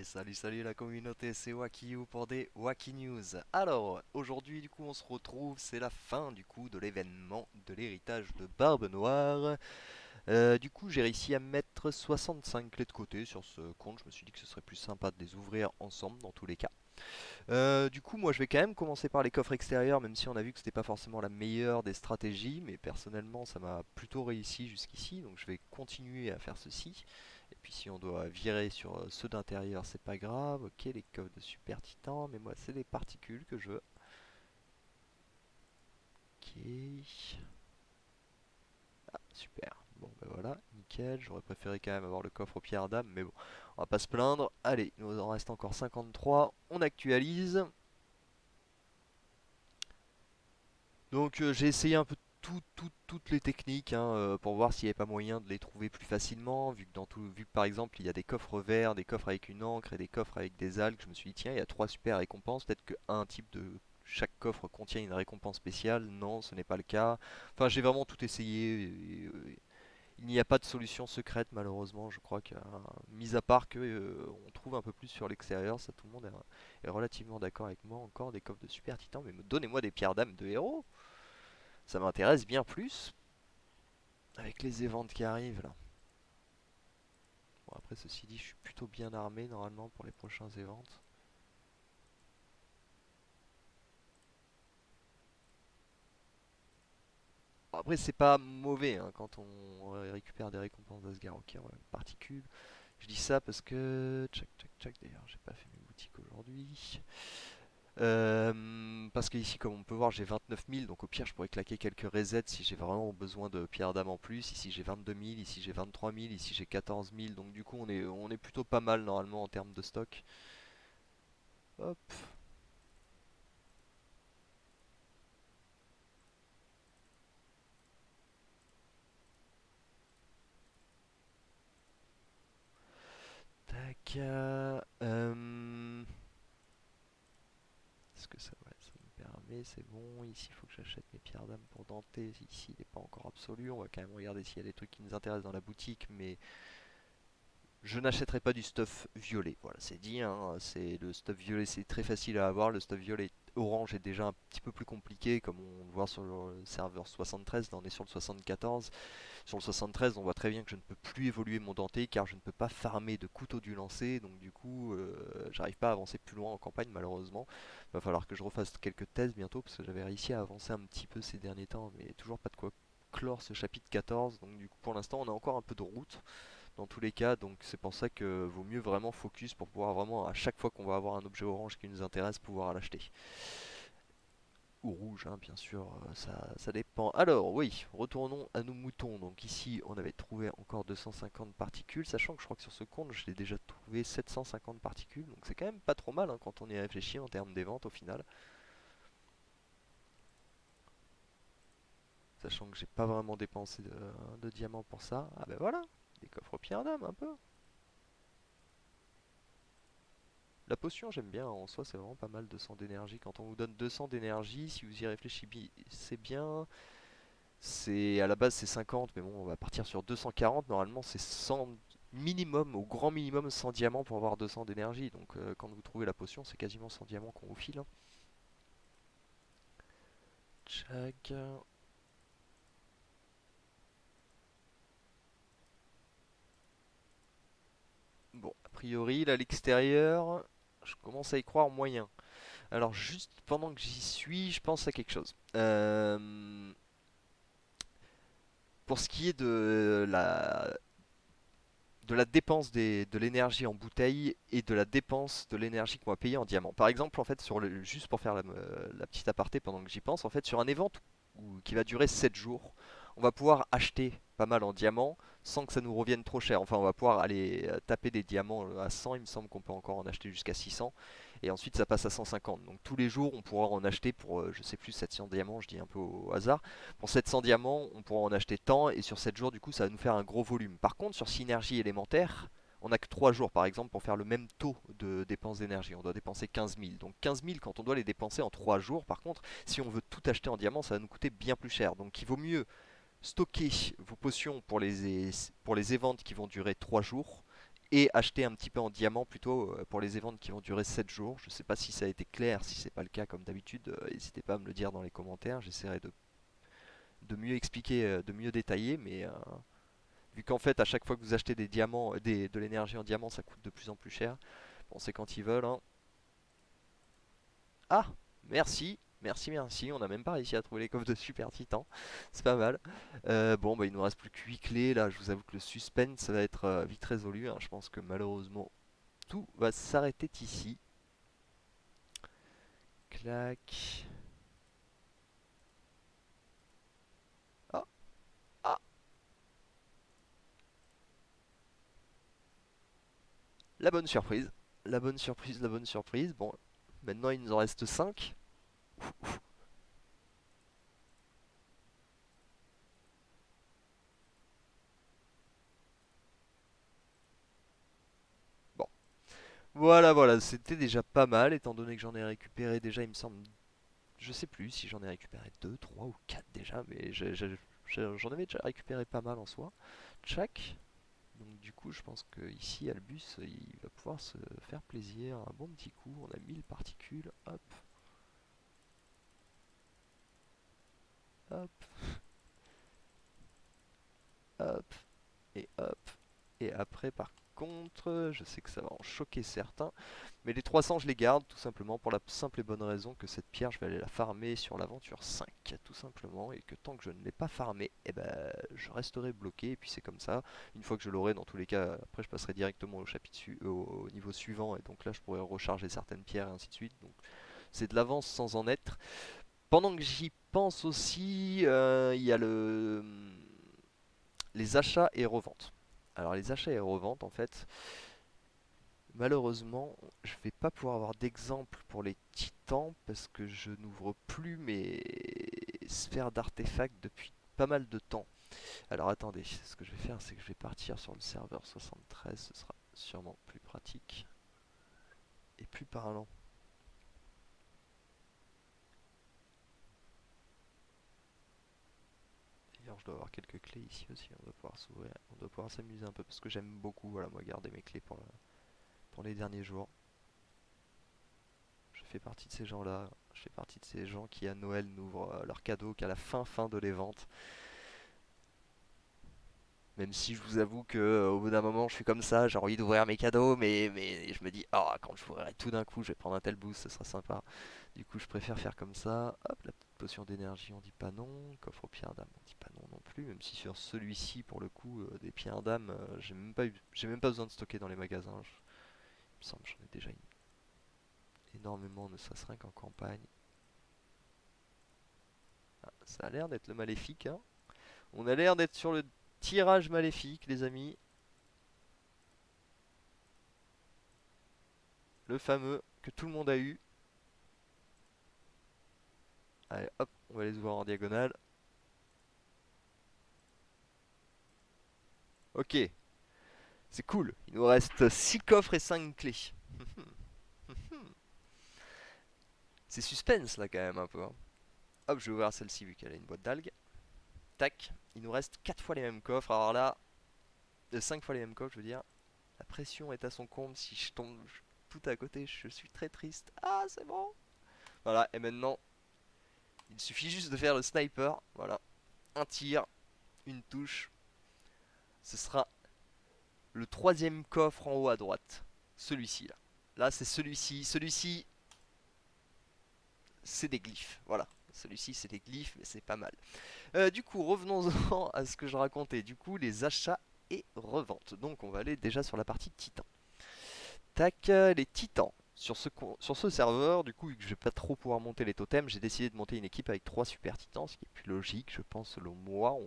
Salut la communauté, c'est Wakiyu pour des Waki News. Alors, aujourd'hui du coup on se retrouve, c'est la fin du coup de l'événement de l'héritage de Barbe Noire. Du coup j'ai réussi à mettre 65 clés de côté sur ce compte, je me suis dit que ce serait plus sympa de les ouvrir ensemble dans tous les cas. Du coup moi je vais quand même commencer par les coffres extérieurs, même si on a vu que c'était pas forcément la meilleure des stratégies, mais personnellement ça m'a plutôt réussi jusqu'ici, donc je vais continuer à faire ceci. Et puis si on doit virer sur ceux d'intérieur, c'est pas grave. Ok, les coffres de super titan, mais moi c'est les particules que je veux. Ok, super. Bon ben voilà, nickel. J'aurais préféré quand même avoir le coffre aux pierres d'âme, mais bon, on va pas se plaindre. Allez, il nous en reste encore 53. On actualise. Donc j'ai essayé un peu toutes les techniques hein, pour voir s'il n'y avait pas moyen de les trouver plus facilement, vu que par exemple il y a des coffres verts, des coffres avec une encre et des coffres avec des algues, je me suis dit tiens il y a trois super récompenses, peut-être qu'un type de chaque coffre contient une récompense spéciale, non ce n'est pas le cas. Enfin j'ai vraiment tout essayé, il n'y a pas de solution secrète malheureusement, je crois que mis à part que on trouve un peu plus sur l'extérieur, ça tout le monde est relativement d'accord avec moi, encore des coffres de super titan, mais donnez-moi des pierres d'âme de héros. Ça m'intéresse bien plus avec les éventes qui arrivent là. Bon, après, ceci dit, je suis plutôt bien armé normalement pour les prochains éventes. Bon, après, c'est pas mauvais hein, quand on récupère des récompenses d'Asgard. Ok, ouais, particules. Je dis ça parce que. Tchac, tchac, tchac. D'ailleurs, j'ai pas fait mes boutiques aujourd'hui. Parce que ici, comme on peut voir, j'ai 29 000. Donc au pire, je pourrais claquer quelques resets si j'ai vraiment besoin de pierres d'âme en plus. Ici, j'ai 22 000. Ici, j'ai 23 000. Ici, j'ai 14 000. Donc du coup, on est plutôt pas mal normalement en termes de stock. Hop. Tac. Est-ce que ça me permet? C'est bon. Ici, il faut que j'achète mes pierres d'âme pour Dante. Ici, il n'est pas encore absolu. On va quand même regarder s'il y a des trucs qui nous intéressent dans la boutique. Mais je n'achèterai pas du stuff violet. Voilà, c'est dit. Hein, c'est le stuff violet, c'est très facile à avoir. Le stuff violet orange est déjà un petit peu plus compliqué, comme on le voit sur le serveur 73. Là, on est sur le 74. Sur le 73, on voit très bien que je ne peux plus évoluer mon denté car je ne peux pas farmer de couteau du lancer. Donc du coup, j'arrive pas à avancer plus loin en campagne malheureusement. Il va falloir que je refasse quelques tests bientôt parce que j'avais réussi à avancer un petit peu ces derniers temps, mais toujours pas de quoi clore ce chapitre 14. Donc du coup, pour l'instant, on a encore un peu de route dans tous les cas. Donc c'est pour ça que vaut mieux vraiment focus pour pouvoir vraiment à chaque fois qu'on va avoir un objet orange qui nous intéresse, pouvoir l'acheter ou rouge, hein, bien sûr, ça dépend. Alors, oui, retournons à nos moutons. Donc ici, on avait trouvé encore 250 particules, sachant que je crois que sur ce compte, je l'ai déjà trouvé 750 particules. Donc c'est quand même pas trop mal hein, quand on y réfléchit en termes des ventes au final. Sachant que j'ai pas vraiment dépensé de diamants pour ça. Ah ben voilà, des coffres pierre d'âme un peu. La potion, j'aime bien, en soi, c'est vraiment pas mal 200 d'énergie. Quand on vous donne 200 d'énergie, si vous y réfléchissez, c'est bien. C'est à la base c'est 50, mais bon, on va partir sur 240. Normalement, c'est 100 minimum, au grand minimum 100 diamants pour avoir 200 d'énergie. Donc, quand vous trouvez la potion, c'est quasiment 100 diamants qu'on vous file. Hein. Tchac. Bon, a priori, là, à l'extérieur, je commence à y croire moyen. Alors, juste pendant que j'y suis, je pense à quelque chose. Pour ce qui est de la dépense de l'énergie en bouteille et de la dépense de l'énergie qu'on va payer en diamant. Par exemple, en fait, juste pour faire la petite aparté pendant que j'y pense, en fait, sur un event qui va durer 7 jours, on va pouvoir acheter pas mal en diamants sans que ça nous revienne trop cher. Enfin, on va pouvoir aller taper des diamants à 100, il me semble qu'on peut encore en acheter jusqu'à 600, et ensuite ça passe à 150. Donc tous les jours, on pourra en acheter pour, je sais plus, 700 diamants, je dis un peu au hasard. Pour 700 diamants, on pourra en acheter tant, et sur 7 jours, du coup, ça va nous faire un gros volume. Par contre, sur synergie élémentaire, on n'a que 3 jours, par exemple, pour faire le même taux de dépenses d'énergie. On doit dépenser 15 000. Donc 15 000, quand on doit les dépenser en 3 jours, par contre, si on veut tout acheter en diamant, ça va nous coûter bien plus cher. Donc il vaut mieux stocker vos potions pour les éventes qui vont durer 3 jours, et acheter un petit peu en diamant plutôt pour les événements qui vont durer 7 jours. Je sais pas si ça a été clair, si c'est pas le cas comme d'habitude, n'hésitez pas à me le dire dans les commentaires, j'essaierai de mieux expliquer, de mieux détailler, mais vu qu'en fait à chaque fois que vous achetez des diamants, de l'énergie en diamant, ça coûte de plus en plus cher. Bon, c'est quand ils veulent, hein. Ah, merci, merci, merci. On n'a même pas réussi à trouver les coffres de Super Titan. C'est pas mal. Bon, bah, il nous reste plus que 8 clés. Là, je vous avoue que le suspense, ça va être vite résolu, hein. Je pense que malheureusement, tout va s'arrêter ici. Clac. Ah, ah, la bonne surprise. La bonne surprise, la bonne surprise. Bon, maintenant, il nous en reste 5. Bon, voilà, voilà. C'était déjà pas mal, étant donné que j'en ai récupéré déjà, il me semble. Je sais plus si j'en ai récupéré 2, 3 ou 4 déjà, mais j'en avais déjà récupéré pas mal en soi. Tchac. Donc du coup, je pense que ici, Albus, il va pouvoir se faire plaisir. Un bon petit coup. On a 1000 particules. Hop, hop, hop, et hop. Et après, par contre, je sais que ça va en choquer certains. Mais les 300, je les garde tout simplement pour la simple et bonne raison que cette pierre, je vais aller la farmer sur l'aventure 5, tout simplement. Et que tant que je ne l'ai pas farmée, eh ben, je resterai bloqué. Et puis c'est comme ça. Une fois que je l'aurai, dans tous les cas, après je passerai directement au chapitre au niveau suivant. Et donc là, je pourrai recharger certaines pierres et ainsi de suite. Donc c'est de l'avance sans en être. Pendant que j'y pense aussi, il y a les achats et reventes. Alors les achats et reventes, en fait, malheureusement, je vais pas pouvoir avoir d'exemple pour les titans parce que je n'ouvre plus mes sphères d'artefacts depuis pas mal de temps. Alors attendez, ce que je vais faire, c'est que je vais partir sur le serveur 73, ce sera sûrement plus pratique et plus parlant. D'ailleurs, je dois avoir quelques clés ici aussi, on doit pouvoir s'ouvrir, on doit pouvoir s'amuser un peu parce que j'aime beaucoup, voilà, moi garder mes clés pour les derniers jours. Je fais partie de ces gens-là, je fais partie de ces gens qui à Noël n'ouvrent leurs cadeaux qu'à la fin de les ventes. Même si je vous avoue que au bout d'un moment je suis comme ça, j'ai envie d'ouvrir mes cadeaux, mais je me dis, oh, quand je ouvrirai tout d'un coup, je vais prendre un tel boost, ce sera sympa. Du coup, je préfère faire comme ça. Hop, la petite potion d'énergie, on dit pas non. Coffre aux pierres d'âme, on dit pas non non plus. Même si sur celui-ci, pour le coup, des pierres d'âme, j'ai même pas besoin de stocker dans les magasins. Il me semble que j'en ai déjà énormément, ne serait-ce rien qu'en campagne. Ah, ça a l'air d'être le maléfique, hein. On a l'air d'être sur le tirage maléfique, les amis. Le fameux que tout le monde a eu. Allez, hop, on va les voir en diagonale. Ok, c'est cool. Il nous reste 6 coffres et 5 clés. C'est suspense là quand même un peu, hein. Hop, je vais ouvrir celle-ci vu qu'elle a une boîte d'algues. Tac, il nous reste 4 fois les mêmes coffres. Alors là, 5 fois les mêmes coffres, je veux dire. La pression est à son comble. Si je tombe tout à côté, je suis très triste. Ah, c'est bon. Voilà, et maintenant, il suffit juste de faire le sniper. Voilà, un tir, une touche. Ce sera le troisième coffre en haut à droite. Celui-ci là. Là, c'est celui-ci. Celui-ci, c'est des glyphes. Voilà. Celui-ci, c'est des glyphes, mais c'est pas mal. Du coup, revenons-en à ce que je racontais. Du coup, les achats et reventes. Donc, on va aller déjà sur la partie titan. Tac, les titans. Sur ce serveur, du coup, vu que je vais pas trop pouvoir monter les totems, j'ai décidé de monter une équipe avec 3 super titans, ce qui est plus logique, je pense, selon moi.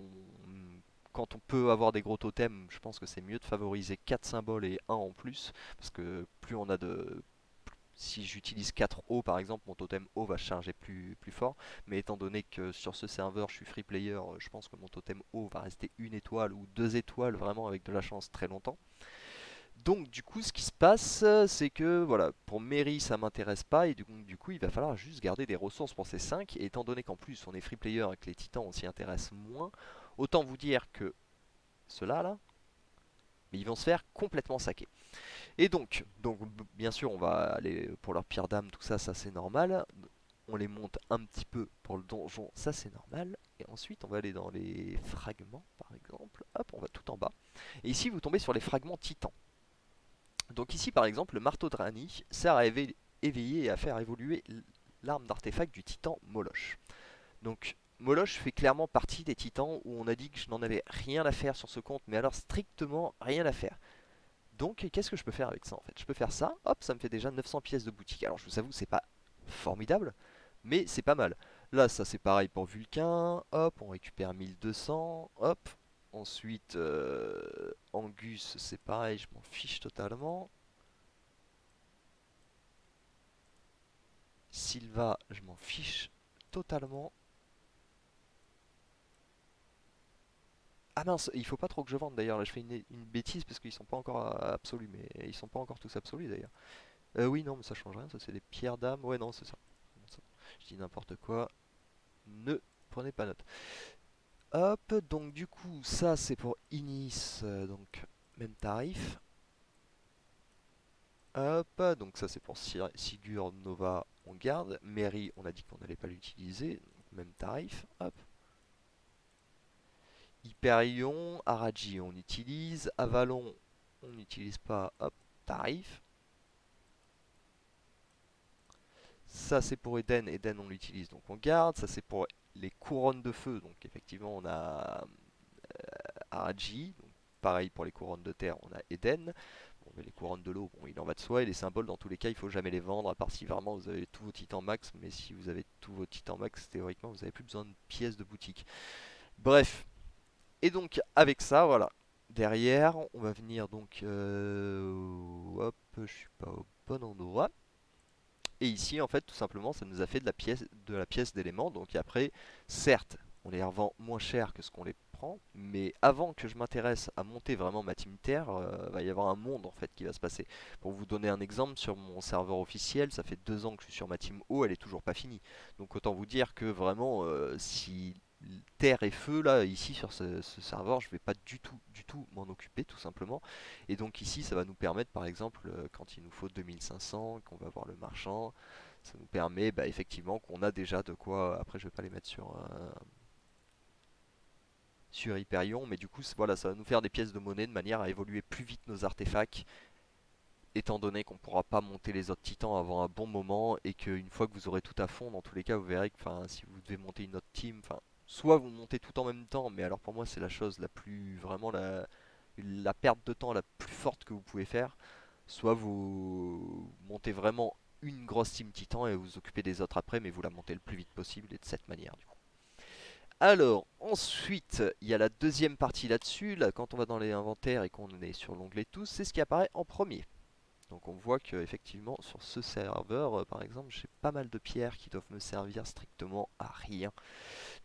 Quand on peut avoir des gros totems, je pense que c'est mieux de favoriser 4 symboles et un en plus, parce que plus on a de... Si j'utilise 4 O par exemple, mon totem O va charger plus fort, mais étant donné que sur ce serveur je suis free player, je pense que mon totem O va rester une étoile ou 2 étoiles vraiment avec de la chance très longtemps. Donc du coup ce qui se passe c'est que voilà, pour Mary ça m'intéresse pas et du coup il va falloir juste garder des ressources pour ces 5 et étant donné qu'en plus on est free player et que les titans on s'y intéresse moins, autant vous dire que ceux-là là, Mais ils vont se faire complètement saquer. Et donc bien sûr, on va aller pour leur pierre d'âme, tout ça, ça c'est normal. On les monte un petit peu pour le donjon, ça c'est normal. Et ensuite, on va aller dans les fragments, par exemple. Hop, on va tout en bas. Et ici, vous tombez sur les fragments titans. Donc ici, par exemple, le marteau de Rani sert à éveiller et à faire évoluer l'arme d'artefact du titan Moloch. Donc Moloch fait clairement partie des titans où on a dit que je n'en avais rien à faire sur ce compte, mais alors strictement rien à faire. Donc qu'est-ce que je peux faire avec ça en fait? Je peux faire ça, hop, ça me fait déjà 900 pièces de boutique. Alors je vous avoue, c'est pas formidable, mais c'est pas mal. Là, ça c'est pareil pour Vulcain, hop, on récupère 1200, hop. Ensuite, Angus, c'est pareil, je m'en fiche totalement. Silva, je m'en fiche totalement. Ah mince, il faut pas trop que je vende d'ailleurs, là je fais une bêtise parce qu'ils sont pas encore absolus, mais ils sont pas encore tous absolus d'ailleurs. Oui, non, mais ça change rien, ça c'est des pierres d'âme, ouais, non, c'est ça. Je dis n'importe quoi, ne prenez pas note. Hop, donc du coup, ça c'est pour Inis, donc même tarif. Hop, donc ça c'est pour Sigurd, Nova, on garde. Mary, on a dit qu'on n'allait pas l'utiliser, donc même tarif. Hop. Hyperion, Araji on utilise, Avalon on n'utilise pas, hop, tarif. Ça c'est pour Eden, Eden on l'utilise donc on garde. Ça c'est pour les couronnes de feu, donc effectivement on a Araji, donc pareil pour les couronnes de terre on a Eden. Bon, mais les couronnes de l'eau, bon il en va de soi, et les symboles dans tous les cas il faut jamais les vendre, à part si vraiment vous avez tous vos titans max, mais si vous avez tous vos titans max théoriquement vous n'avez plus besoin de pièces de boutique. Bref, et donc avec ça, voilà. Derrière, on va venir donc... hop, je suis pas au bon endroit. Et ici, en fait, tout simplement, ça nous a fait de la pièce d'éléments. Donc après, certes, on les revend moins cher que ce qu'on les prend. Mais avant que je m'intéresse à monter vraiment ma team terre, va y avoir un monde en fait qui va se passer. Pour vous donner un exemple, sur mon serveur officiel, ça fait 2 ans que je suis sur ma team eau, elle est toujours pas finie. Donc autant vous dire que vraiment, si terre et feu là ici sur ce serveur, je vais pas du tout m'en occuper tout simplement. Et donc ici ça va nous permettre par exemple, quand il nous faut 2500, qu'on va avoir le marchand, ça nous permet bah, effectivement qu'on a déjà de quoi. Après je vais pas les mettre sur Hyperion, mais du coup voilà, ça va nous faire des pièces de monnaie de manière à évoluer plus vite nos artefacts, étant donné qu'on pourra pas monter les autres titans avant un bon moment, et qu'une fois que vous aurez tout à fond, dans tous les cas vous verrez que si vous devez monter une autre team, soit vous montez tout en même temps, mais alors pour moi c'est la chose la plus, vraiment la perte de temps la plus forte que vous pouvez faire, soit vous montez vraiment une grosse team titan et vous vous occupez des autres après, mais vous la montez le plus vite possible et de cette manière du coup. Alors, ensuite, il y a la deuxième partie là-dessus. Là, quand on va dans les inventaires et qu'on est sur l'onglet tous, c'est ce qui apparaît en premier. Donc on voit que effectivement sur ce serveur, par exemple, j'ai pas mal de pierres qui doivent me servir strictement à rien.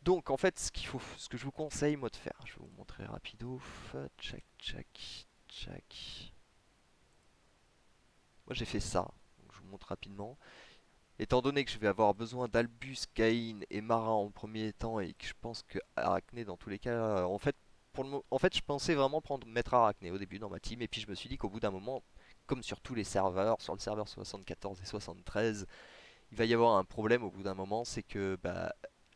Donc en fait, ce que je vous conseille moi de faire, je vais vous montrer rapido. Tchac, tchac, tchac. Moi j'ai fait ça. Donc, je vous montre rapidement. Étant donné que je vais avoir besoin d'Albus, Caïn et Marin en premier temps, et que je pense que Arachné dans tous les cas, en fait, en fait, je pensais vraiment mettre Arachné au début dans ma team, et puis je me suis dit qu'au bout d'un moment, comme sur tous les serveurs, sur le serveur 74 et 73, il va y avoir un problème au bout d'un moment, c'est que bah,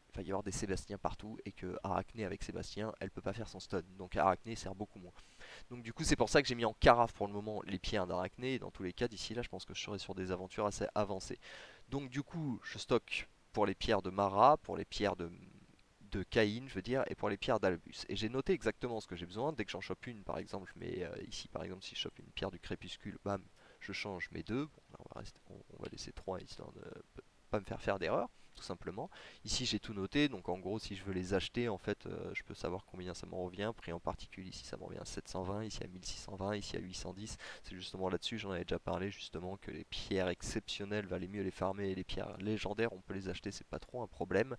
il va y avoir des Sébastiens partout, et que Arachné avec Sébastien, elle peut pas faire son stun, donc Arachné sert beaucoup moins. Donc du coup c'est pour ça que j'ai mis en carafe pour le moment les pierres d'Arachné, et dans tous les cas d'ici là je pense que je serai sur des aventures assez avancées. Donc du coup je stocke pour les pierres de Mara, pour les pierres de Caïn je veux dire, et pour les pierres d'Albus. Et j'ai noté exactement ce que j'ai besoin. Dès que j'en chope une par exemple, je mets ici par exemple, si je chope une pierre du crépuscule, bam, je change mes deux. Bon là on va laisser trois histoire de pas me faire d'erreur tout simplement. Ici j'ai tout noté, donc en gros si je veux les acheter en fait, je peux savoir combien ça m'en revient. Prix en particulier ici ça m'en revient à 720, ici à 1620, ici à 810. C'est justement là-dessus, j'en avais déjà parlé justement, que les pierres exceptionnelles valait mieux les farmer, et les pierres légendaires on peut les acheter, c'est pas trop un problème.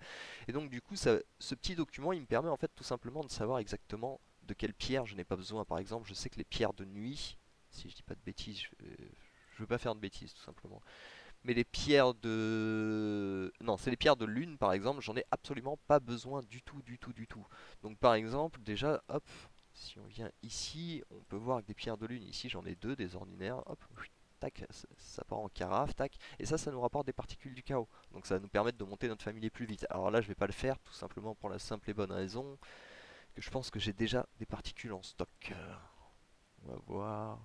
Et donc du coup ce petit document il me permet en fait tout simplement de savoir exactement de quelles pierres je n'ai pas besoin. Par exemple je sais que les pierres de nuit, si je dis pas de bêtises, je veux pas faire de bêtises tout simplement, mais les pierres de... Non, c'est les pierres de lune par exemple, j'en ai absolument pas besoin du tout, du tout, du tout. Donc par exemple, déjà, hop, Si on vient ici, on peut voir que des pierres de lune, ici j'en ai deux, des ordinaires, hop, tac, ça part en carafe, tac, et ça nous rapporte des particules du chaos. Donc ça va nous permettre de monter notre famille plus vite. Alors là, je vais pas le faire, tout simplement pour la simple et bonne raison que je pense que j'ai déjà des particules en stock. On va voir.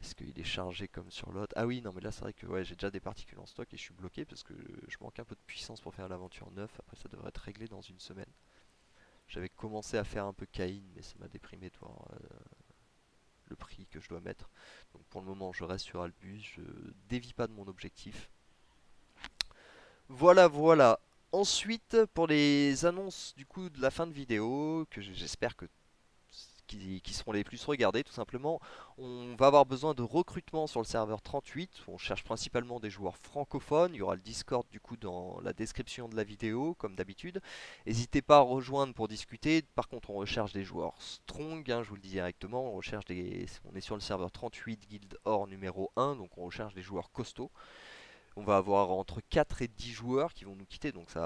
Est-ce qu'il est chargé comme sur l'autre? Ah oui, non, mais là c'est vrai que ouais, j'ai déjà des particules en stock et je suis bloqué parce que je manque un peu de puissance pour faire l'aventure 9. Après, ça devrait être réglé dans une semaine. J'avais commencé à faire un peu Caïn, mais ça m'a déprimé de voir le prix que je dois mettre. Donc pour le moment, je reste sur Albus, je dévie pas de mon objectif. Voilà, voilà. Ensuite, pour les annonces du coup de la fin de vidéo, que j'espère que qui seront les plus regardés tout simplement. On va avoir besoin de recrutement sur le serveur 38, on cherche principalement des joueurs francophones, il y aura le Discord du coup dans la description de la vidéo comme d'habitude. N'hésitez pas à rejoindre pour discuter, par contre on recherche des joueurs strong, hein, je vous le dis directement, on est sur le serveur 38 Guild Or numéro 1, donc on recherche des joueurs costauds. On va avoir entre 4 et 10 joueurs qui vont nous quitter, donc on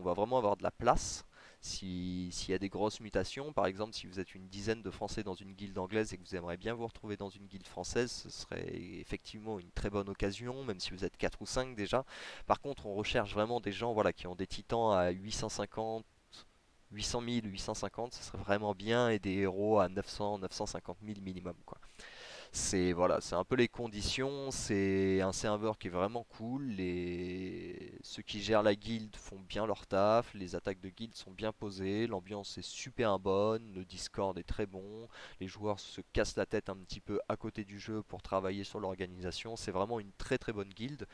va vraiment avoir de la place. S'il y a des grosses mutations, par exemple si vous êtes une dizaine de Français dans une guilde anglaise et que vous aimeriez bien vous retrouver dans une guilde française, ce serait effectivement une très bonne occasion, même si vous êtes 4 ou 5 déjà. Par contre, on recherche vraiment des gens voilà, qui ont des titans à 850, 800 000, 850, ce serait vraiment bien, et des héros à 900, 950 000 minimum, quoi. C'est voilà, c'est un peu les conditions, c'est un serveur qui est vraiment cool, ceux qui gèrent la guilde font bien leur taf, les attaques de guilde sont bien posées, l'ambiance est super bonne, le Discord est très bon, les joueurs se cassent la tête un petit peu à côté du jeu pour travailler sur l'organisation, c'est vraiment une très très bonne guilde.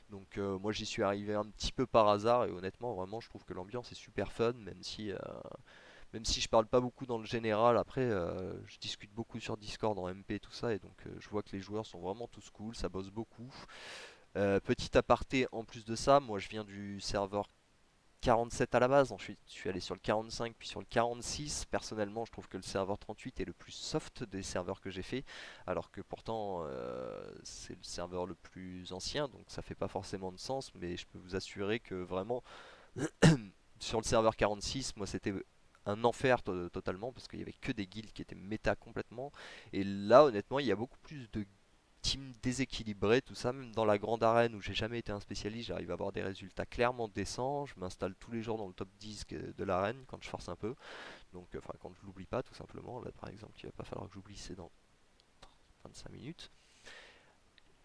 Donc moi j'y suis arrivé un petit peu par hasard et honnêtement vraiment je trouve que l'ambiance est super fun, même si je parle pas beaucoup dans le général. Après je discute beaucoup sur Discord en MP tout ça, et donc je vois que les joueurs sont vraiment tous cool, ça bosse beaucoup. Petit aparté, en plus de ça, moi je viens du serveur 47 à la base, ensuite je suis allé sur le 45 puis sur le 46. Personnellement je trouve que le serveur 38 est le plus soft des serveurs que j'ai fait, alors que pourtant c'est le serveur le plus ancien, donc ça fait pas forcément de sens, mais je peux vous assurer que vraiment sur le serveur 46, moi c'était un enfer totalement, parce qu'il y avait que des guildes qui étaient méta complètement. Et là honnêtement il y a beaucoup plus de teams déséquilibrées, tout ça. Même dans la grande arène où j'ai jamais été un spécialiste, j'arrive à avoir des résultats clairement décents. Je m'installe tous les jours dans le top 10 de l'arène quand je force un peu, donc enfin quand je l'oublie pas tout simplement. Là par exemple il va pas falloir que j'oublie, c'est dans 25 minutes.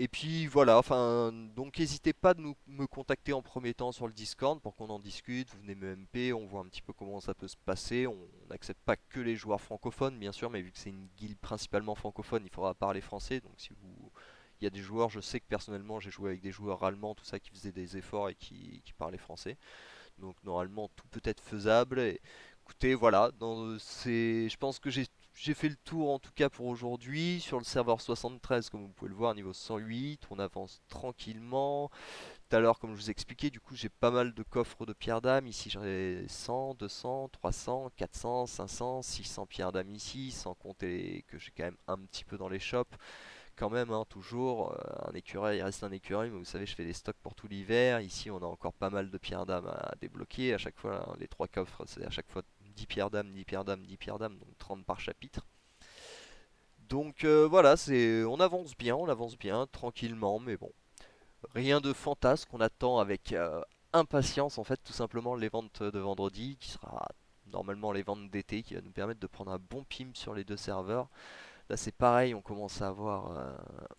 Et puis voilà, enfin, donc n'hésitez pas de me contacter en premier temps sur le Discord pour qu'on en discute. Vous venez me MP, on voit un petit peu comment ça peut se passer. On n'accepte pas que les joueurs francophones, bien sûr, mais vu que c'est une guilde principalement francophone, il faudra parler français. Donc si vous, il y a des joueurs, je sais que personnellement j'ai joué avec des joueurs allemands, tout ça, qui faisaient des efforts et qui parlaient français. Donc normalement tout peut être faisable. Et, écoutez, voilà, je pense que j'ai fait le tour en tout cas pour aujourd'hui. Sur le serveur 73, comme vous pouvez le voir, niveau 108, on avance tranquillement. Tout à l'heure, comme je vous expliquais, du coup j'ai pas mal de coffres de pierres d'âme. Ici j'en ai 100, 200, 300, 400, 500, 600 pierres d'âme ici, sans compter que j'ai quand même un petit peu dans les shops quand même, hein, toujours. Un écureuil, il reste un écureuil, mais vous savez, je fais des stocks pour tout l'hiver. Ici, on a encore pas mal de pierres d'âme à débloquer. À chaque fois, hein, les trois coffres, c'est à chaque fois 10 pierres d'âme, 10 pierres d'âme, 10 pierres d'âme, donc 30 par chapitre. Donc voilà, on avance bien, tranquillement, mais bon, rien de fantasque. On attend avec impatience, en fait, tout simplement les ventes de vendredi, qui sera normalement les ventes d'été, qui va nous permettre de prendre un bon pim sur les deux serveurs. Là c'est pareil, on commence à avoir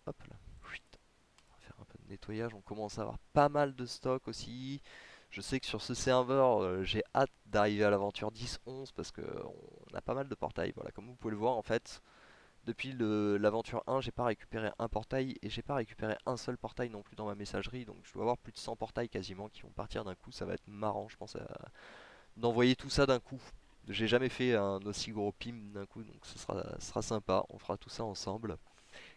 hop là, chut, on va faire un peu de nettoyage, on commence à avoir pas mal de stock aussi. Je sais que sur ce serveur, j'ai hâte d'arriver à l'aventure 10-11 parce que on a pas mal de portails. Voilà, comme vous pouvez le voir en fait, depuis l'aventure 1, j'ai pas récupéré un portail et j'ai pas récupéré un seul portail non plus dans ma messagerie. Donc je dois avoir plus de 100 portails quasiment qui vont partir d'un coup. Ça va être marrant, je pense, d'envoyer tout ça d'un coup. J'ai jamais fait un aussi gros pim d'un coup, donc ce sera sympa. On fera tout ça ensemble.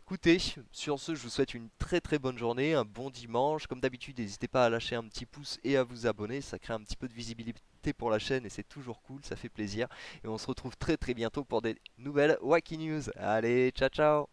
Écoutez, sur ce, je vous souhaite une très très bonne journée, un bon dimanche. Comme d'habitude, n'hésitez pas à lâcher un petit pouce et à vous abonner. Ça crée un petit peu de visibilité pour la chaîne et c'est toujours cool, ça fait plaisir. Et on se retrouve très très bientôt pour des nouvelles Wacky News. Allez, ciao ciao!